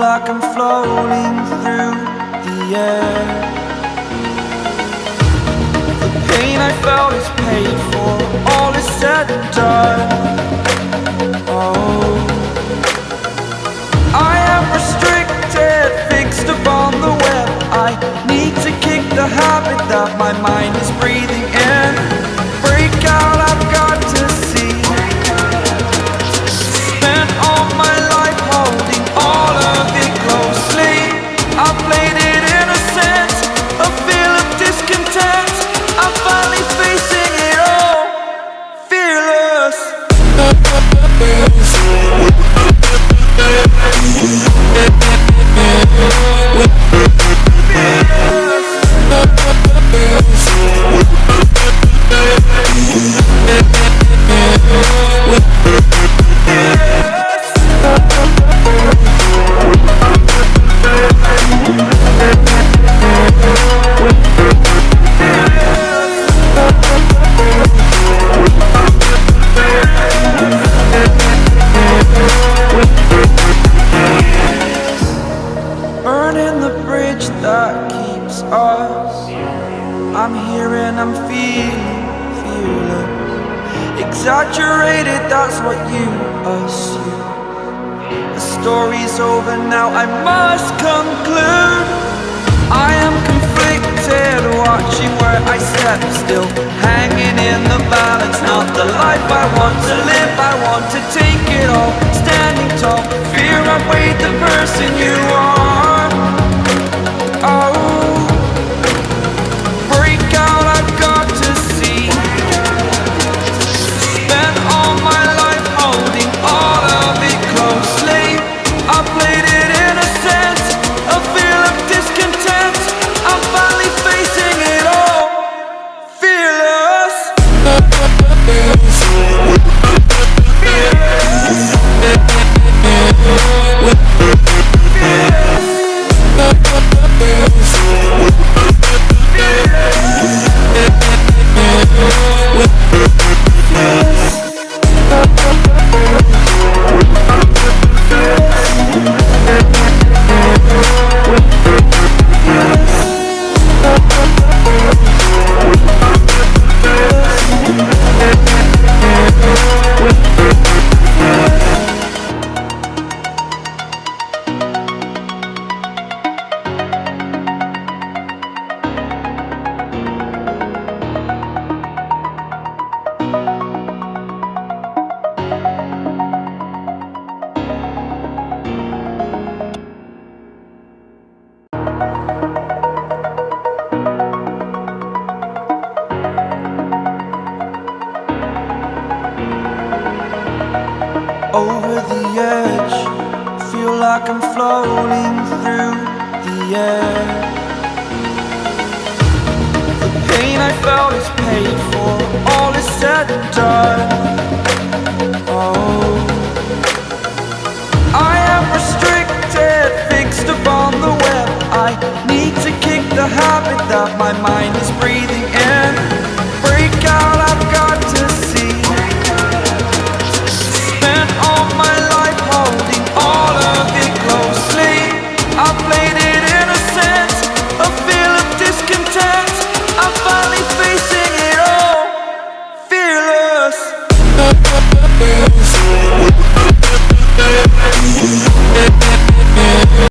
like I'm floating through the air. The pain I felt is paid for, all is said and done. Oh, I am restricted, fixed upon the web. I need to kick the habit that my mind is breathing in. Break out, I've got to see. Spent all my life holding all of it closely. I played it innocent, a feel of discontent. I'm finally facing it all, fearless. Burning the bridge that keeps us. I'm here and I'm feeling fearless. Exaggerated, that's what you assume. The story's over now, I must conclude. I am conflicted, watching where I step still, hanging in the balance. Not the life I want to live, I want to take it all. Standing tall, fear I've weighed the person you are. Oh, break out, I've got to see. Spent all my life holding all of it closely. I played it innocent, a feel of discontent. I'm finally facing it all, fearless. Over the edge, feel like I'm floating through the air. The pain I felt is paid for, all is said and done. Oh, I am restricted, fixed upon the web. I need to kick the habit that my mind is breathing in.